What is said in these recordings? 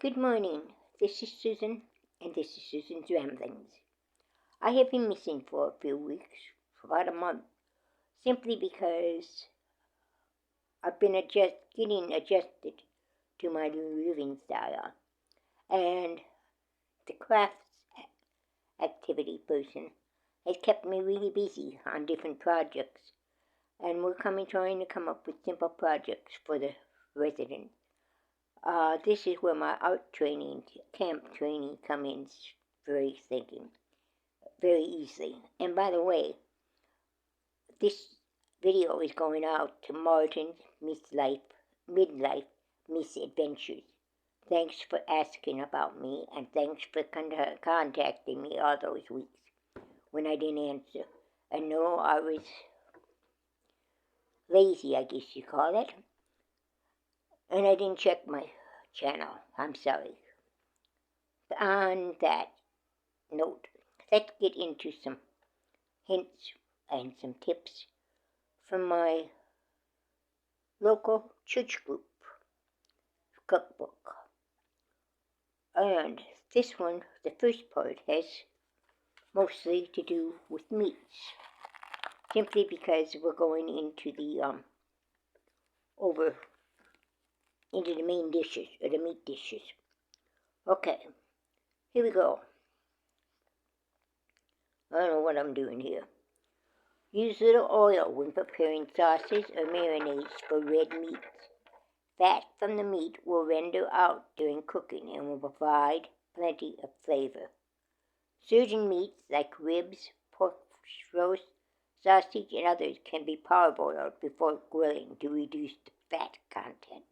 Good morning. This is Susan, and this is Susan's Ramblings. I have been missing for a few weeks, for about a month, simply because I've been getting adjusted to my new living style, and the crafts activity person has kept me really busy on different projects, and we're trying to come up with simple projects for the residents. This is where my art training, camp training, comes in very easily. And by the way, this video is going out to Martin's Midlife Misadventures. Thanks for asking about me, and thanks for contacting me all those weeks when I didn't answer. And no, I was lazy, I guess you call it. And I didn't check my channel. I'm sorry. On that note, let's get into some hints and some tips from my local church group cookbook. And this one, the first part, has mostly to do with meats, simply because we're going into the main dishes, or the meat dishes. Okay, here we go. I don't know what I'm doing here. Use little oil when preparing sauces or marinades for red meats. Fat from the meat will render out during cooking and will provide plenty of flavor. Certain meats like ribs, pork roast, sausage, and others can be parboiled before grilling to reduce the fat content.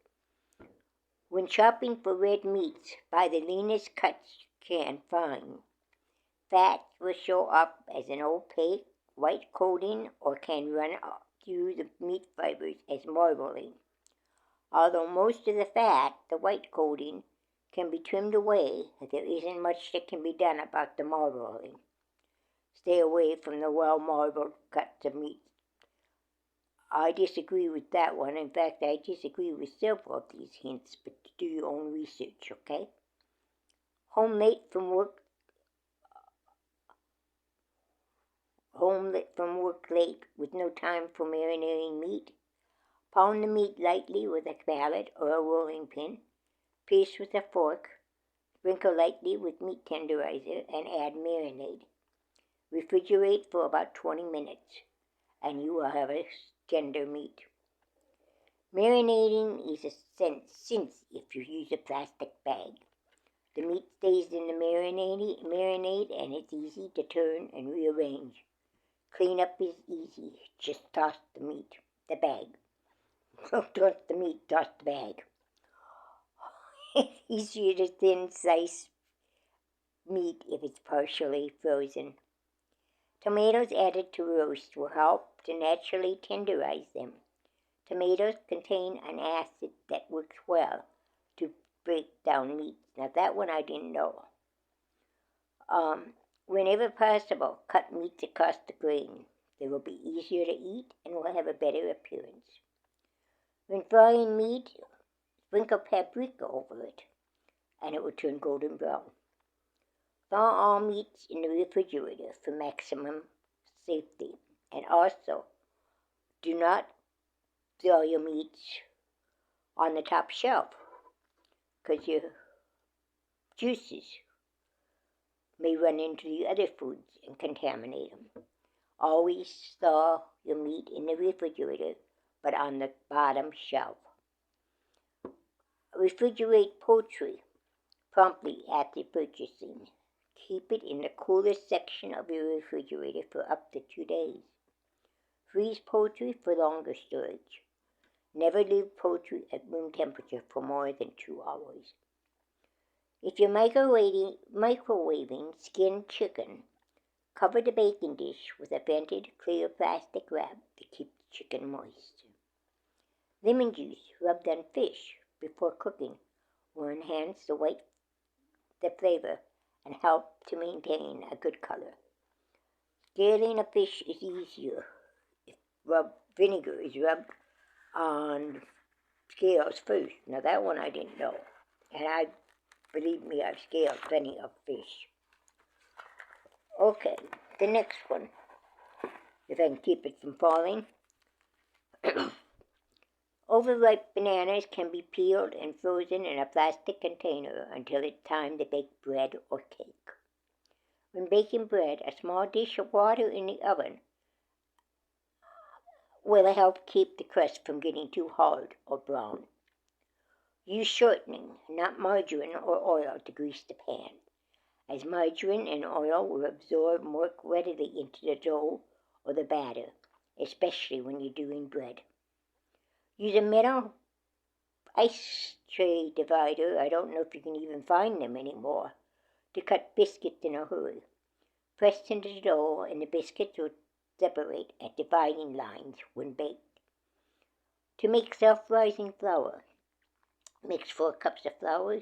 When shopping for red meats, buy the leanest cuts you can find. Fat will show up as an opaque white coating or can run through the meat fibers as marbling. Although most of the fat, the white coating, can be trimmed away, there isn't much that can be done about the marbling. Stay away from the well-marbled cuts of meat. I disagree with that one. In fact, I disagree with several of these hints, but do your own research, okay? Home late from work late with no time for marinating meat. Pound the meat lightly with a mallet or a rolling pin. Pierce with a fork. Sprinkle lightly with meat tenderizer and add marinade. Refrigerate for about 20 minutes, and you will have a tender meat. Marinating is a sin if you use a plastic bag. The meat stays in the marinade, and it's easy to turn and rearrange. Cleanup is easy. Just toss the bag. Don't toss the meat, toss the bag. It's easier to thin slice meat if it's partially frozen. Tomatoes added to roast will help to naturally tenderize them. Tomatoes contain an acid that works well to break down meat. Now that one I didn't know. Whenever possible, cut meats across the grain. They will be easier to eat and will have a better appearance. When frying meat, sprinkle paprika over it, and it will turn golden brown. Thaw all meats in the refrigerator for maximum safety. And also, do not throw your meats on the top shelf, because your juices may run into the other foods and contaminate them. Always thaw your meat in the refrigerator, but on the bottom shelf. Refrigerate poultry promptly after purchasing. Keep it in the coolest section of your refrigerator for up to 2 days. Freeze poultry for longer storage. Never leave poultry at room temperature for more than 2 hours. If you're microwaving skinned chicken, cover the baking dish with a vented clear plastic wrap to keep the chicken moist. Lemon juice rubbed on fish before cooking will enhance the flavor and help to maintain a good color. Scaling a fish is easier if vinegar is rubbed on scales first. Now that one I didn't know, and I Believe me, I've scaled plenty of fish. Okay, the next one. If I can keep it from falling. Overripe bananas can be peeled and frozen in a plastic container until it's time to bake bread or cake. When baking bread, a small dish of water in the oven will help keep the crust from getting too hard or brown. Use shortening, not margarine or oil, to grease the pan, as margarine and oil will absorb more readily into the dough or the batter, especially when you're doing bread. Use a metal ice tray divider, I don't know if you can even find them anymore, to cut biscuits in a hurry. Press into the dough and the biscuits will separate at dividing lines when baked. To make self-rising flour, mix 4 cups of flour,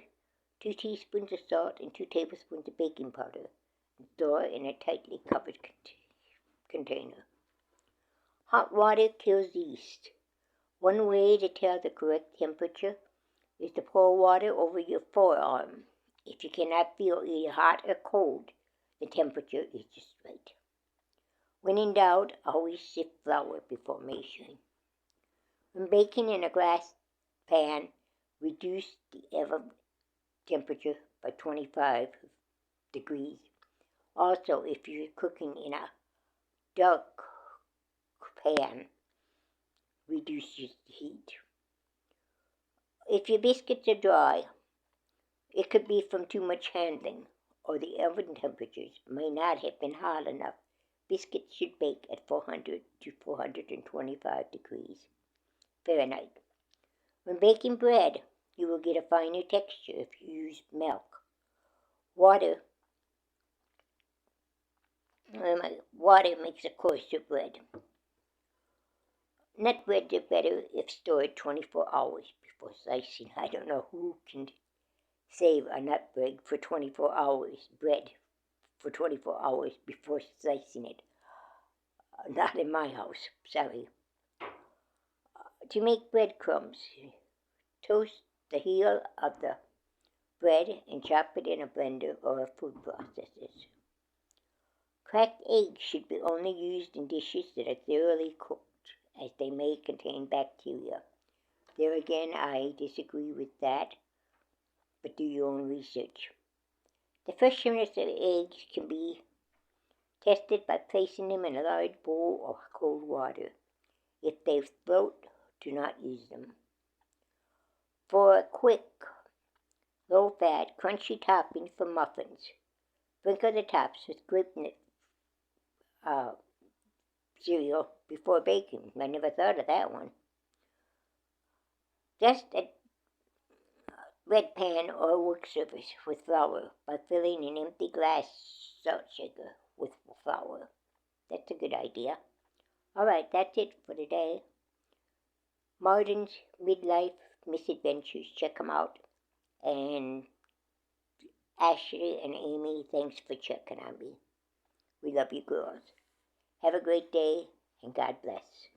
2 teaspoons of salt, and 2 tablespoons of baking powder, and store it in a tightly covered container. Hot water kills yeast. One way to tell the correct temperature is to pour water over your forearm. If you cannot feel either hot or cold, the temperature is just right. When in doubt, always sift flour before measuring. When baking in a glass pan, reduce the oven temperature by 25 degrees. Also, if you're cooking in a dark pan, reduce the heat. If your biscuits are dry, it could be from too much handling, or the oven temperatures may not have been hot enough. Biscuits should bake at 400 to 425 degrees Fahrenheit. When baking bread, you will get a finer texture if you use milk. Water makes a coarser bread. Nut breads are better if stored 24 hours before slicing. I don't know who can save a nut bread for 24 hours before slicing it. Not in my house, sorry. To make breadcrumbs, toast the heel of the bread and chop it in a blender or a food processor. Cracked eggs should be only used in dishes that are thoroughly cooked, as they may contain bacteria. There again, I disagree with that, but do your own research. The freshness of eggs can be tested by placing them in a large bowl of cold water. If they float, do not use them. For a quick, low-fat, crunchy topping for muffins, sprinkle the tops with grape nut cereal before baking. I never thought of that one. Dust a red pan or work surface with flour by filling an empty glass salt shaker with flour. That's a good idea. Alright, that's it for today. Martin's Midlife Misadventures. Check them out. And Ashley and Amy, thanks for checking on me. We love you girls. Have a great day, and God bless.